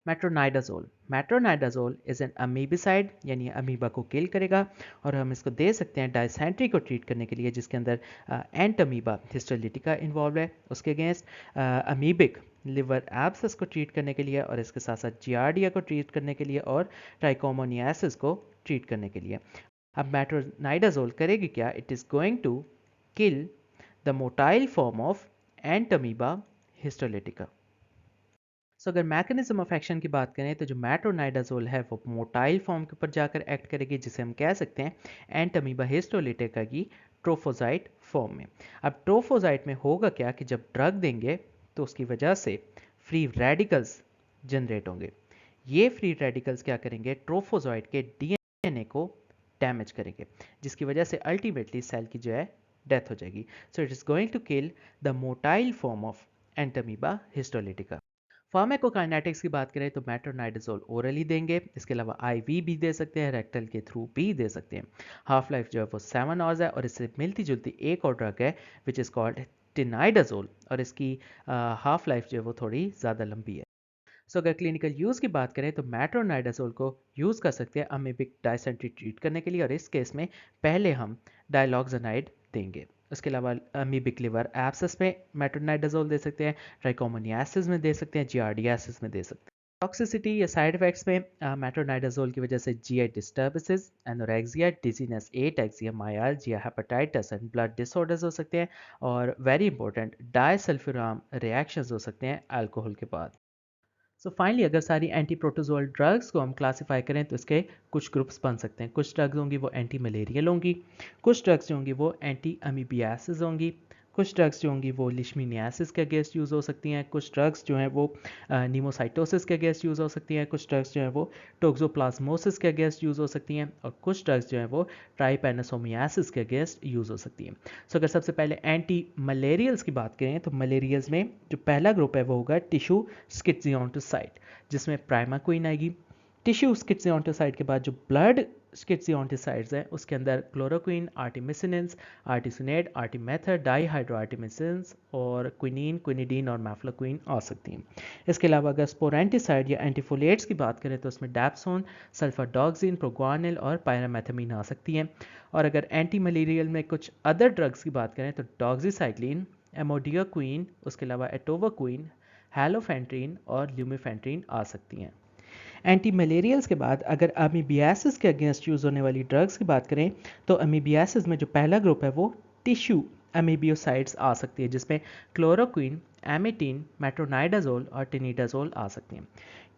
मेट्रोनाइडाजोल मेट्रोनाइडाजोल is an अमीबिसाइड, यानी amoeba को किल करेगा, और हम इसको दे सकते हैं डायसेंट्री को ट्रीट करने के लिए, जिसके अंदर एंट अमीबा हिस्टोलिटिका इन्वॉल्व है, उसके अगेंस्ट अमीबिक लिवर एब्सस को ट्रीट करने के लिए, और इसके साथ साथ जियार्डिया को ट्रीट करने के लिए, और ट्राइकोमोनियासिस को ट्रीट करने के लिए। अब मेट्रोनाइडाजोल करेगी क्या? It is going to kill the motile form of ant amoeba histolytica. So अगर मैकेनिज्म ऑफ एक्शन की बात करें तो जो मेट्रोनाइडाजोल है वो मोटाइल फॉर्म के ऊपर जाकर एक्ट करेगी, जिसे हम कह सकते हैं एंट अमीबा हिस्टोलिटिका की ट्रोफोजाइट फॉर्म में। अब ट्रोफोजाइट में होगा क्या कि जब ड्रग देंगे तो उसकी वजह से फ्री रेडिकल्स जनरेट होंगे। ये फ्री रेडिकल्स क्या करेंगे? ट्रोफोजाइट के डीएनए को डैमेज करेंगे, जिसकी वजह से अल्टीमेटली सेल की जो है डेथ हो जाएगी। So it is going to kill the motile form of ant amoeba histolytica. Pharmacokinetics की बात करें तो मेट्रोनाइडाजोल ओरली देंगे, इसके अलावा आईवी भी दे सकते हैं, रेक्टल के थ्रू भी दे सकते हैं। हाफ लाइफ जो है वो 7 आवर्स है, और इससे मिलती जुलती एक और ड्रग है विच इज़ कॉल्ड टिनाइडाजोल, और इसकी हाफ लाइफ जो है वो थोड़ी ज़्यादा लंबी है। सो अगर क्लिनिकल यूज़ की बात करें तो मेट्रोनाइडाजोल को यूज़ कर सकते हैं अमीबिक डायसेंट्री ट्रीट करने के लिए, और इस केस में पहले हम डायलॉक्सानाइड देंगे। उसके अलावा अमीबिक लिवर एब्सस में मेट्रोनाइडाजोल दे सकते हैं, ट्राइकोमोनियासिस में दे सकते हैं, जियार्डियासिस में दे सकते हैं। टॉक्सिसिटी या साइड इफेक्ट्स में मेट्रोनाइडाजोल की वजह से GI disturbances, anorexia, dizziness, ataxia, myalgia, hepatitis and blood disorders हो सकते हैं, और वेरी इंपॉर्टेंट डायसल्फिराम रिएक्शंस हो सकते हैं अल्कोहल के बाद। सो फाइनली अगर सारी एंटी प्रोटोजोल ड्रग्स को हम क्लासीफाई करें तो इसके कुछ ग्रुप्स बन सकते हैं। कुछ ड्रग्स होंगी वो एंटी मलेरियल होंगी, कुछ ड्रग्स जो होंगी वो एंटी अमीबियासिस होंगी, कुछ ड्रग्स जो होंगी वो लिशमीनियासिस के अगेंस्ट यूज़ हो सकती हैं, कुछ ड्रग्स जो हैं वो नीमोसाइटोसिस के अगेंस्ट यूज़ हो सकती हैं, कुछ ड्रग्स जो हैं वो टोक्सोप्लाज्मोसिस के अगेंस्ट यूज़ हो सकती हैं, और कुछ ड्रग्स जो हैं वो ट्राइपेनोसोमियासिस के अगेंस्ट यूज़ हो सकती हैं। सो अगर सबसे पहले एंटी मलेरियल्स की बात करें तो मलेरियल्स में जो पहला ग्रुप है वो होगा टिश्यू स्किज़ियोंटोसाइट, जिसमें प्राइमाक्विन आएगी। टिश्यू स्किज़ियोंटोसाइट के बाद जो ब्लड स्किज़ियोंटोसाइट्स हैं उसके अंदर क्लोरोक्विन, आर्टिमिसिनेंस, आर्टिसोनेट, आर्टिमेथर, डाईहाइड्रोआर्टिमिसिनेंस, और क्विनीन, क्विनिडीन और मैफ्लोक्विन आ सकती हैं। इसके अलावा अगर स्पोरेंटिसाइड या एंटीफोलेट्स की बात करें तो उसमें डैप्सोन, सल्फाडॉक्सिन, प्रोग्वानिल और पायरामेथामीन आ सकती हैं। और अगर एंटी मलेरियल में कुछ अदर ड्रग्स की बात करें तो डॉक्सीसाइक्लिन, एमोडियाक्विन, उसके अलावा एटोवाक्विन, हैलोफेंट्रिन और ल्यूमिफेंट्रिन आ सकती हैं। एंटी मलेरियल्स के बाद अगर अमीबियासिस के अगेंस्ट यूज़ होने वाली ड्रग्स की बात करें तो अमीबियासिस में जो पहला ग्रुप है वो टिश्यू अमीबियोसाइड्स आ सकती है, जिसमें क्लोरोक्विन, एमिटीन, मेट्रोनाइडाजोल और टिनिडाजोल आ सकती हैं।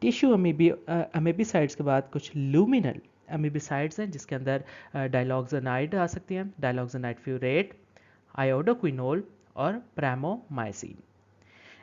टिश्यू अमीबिसाइड्स के बाद कुछ लूमिनल अमीबिसाइड्स हैं, जिसके अंदर डायलॉक्सानाइड आ सकती हैं, डायलॉक्सानाइड फ्यूरेट, आयोडोक्विनोल और प्रेमोमाइसिन।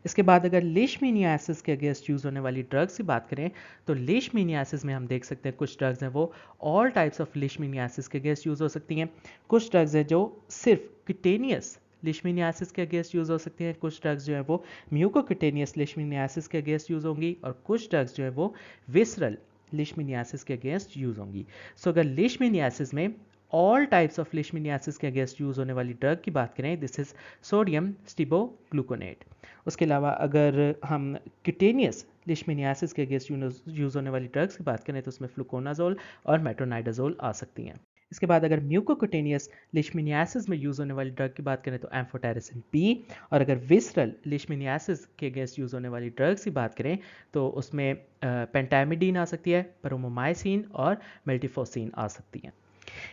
इसके बाद अगर लीशमीनियासिस के अगेंस्ट यूज़ होने वाली ड्रग्स की बात करें तो लीशमीनियासिस में हम देख सकते हैं कुछ ड्रग्स हैं वो ऑल टाइप्स ऑफ लीशमीनियासिस के अगेंस्ट यूज़ हो सकती हैं, कुछ ड्रग्स हैं जो सिर्फ क्यूटेनियस लीशमीनियासिस के अगेंस्ट यूज़ हो सकती हैं, कुछ ड्रग्स जो है वो म्यूकोक्यूटेनियस लीशमीनियासिस के अगेंस्ट यूज़ होंगी, और कुछ ड्रग्स जो है वो विसरल लीशमीनियासिस के अगेंस्ट यूज़ होंगी। सो अगर लीशमीनियासिस में ऑल टाइप्स ऑफ लीशमीनियासिस के अगेंस्ट यूज़ होने वाली ड्रग की बात करें, दिस इज सोडियम स्टिबोग्लूकोनेट। उसके अलावा अगर हम क्यूटेनियस लिशमीनियासिस के अगेंस्ट यूज़ होने वाली ड्रग्स की बात करें तो उसमें फ्लुकोनाजोल और मेट्रोनाइडाजोल आ सकती हैं। इसके बाद अगर म्यूकोक्यूटेनियस लिशमीनियासिस में यूज़ होने वाली ड्रग की बात करें तो एम्फोटेरिसिन बी, और अगर विसरल लिशमीनियासिस के अगेंस्ट यूज़ होने वाली ड्रग्स की बात करें तो उसमें पेंटामिडीन आ सकती है, प्रोमोमाइसिन और मेल्टिफोसिन आ सकती हैं।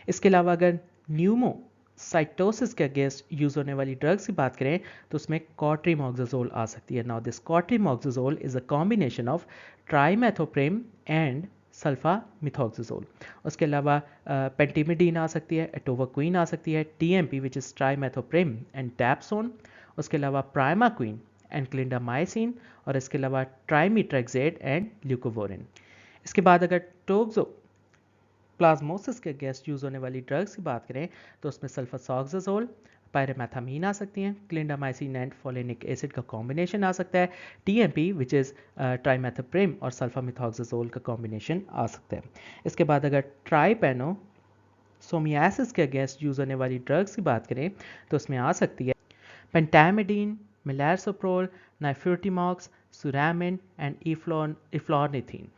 इसके अलावा अगर न्यूमो साइटोसिस के अगेंस्ट यूज़ होने वाली ड्रग्स की बात करें तो उसमें कॉट्रीमॉक्साजोल आ सकती है। Now this cotrimoxazole is a combination of trimethoprim and sulfamethoxazole. उसके अलावा पेंटिमिडीन आ सकती है, एटोवाक्विन आ सकती है, TMP which is trimethoprim and dapsone, उसके अलावा प्राइमाक्विन एंड क्लिंडामाइसिन, और इसके अलावा ट्राइमीट्रेक्जेड एंड ल्यूकोवोरिन। इसके बाद अगर टोक्सो प्लाज्मोसिस के अगेंस्ट यूज़ होने वाली ड्रग्स की बात करें तो उसमें सल्फासॉक्साजोल, पायरामेथामीन आ सकती हैं, क्लिंडामाइसिन एंड फोलेनिक एसिड का कॉम्बिनेशन आ सकता है, टीएमपी विच इज़ ट्राइमेथोप्रेम और सल्फामिथॉक्साजोल का कॉम्बिनेशन आ सकता है। इसके बाद अगर ट्राइपेनो सोमियासिस के अगेंस्ट यूज़ होने वाली ड्रग्स की बात करें तो उसमें आ सकती है पेंटामिडीन, मिलारसोप्रोल, nifurtimox, suramin, and eflornithine.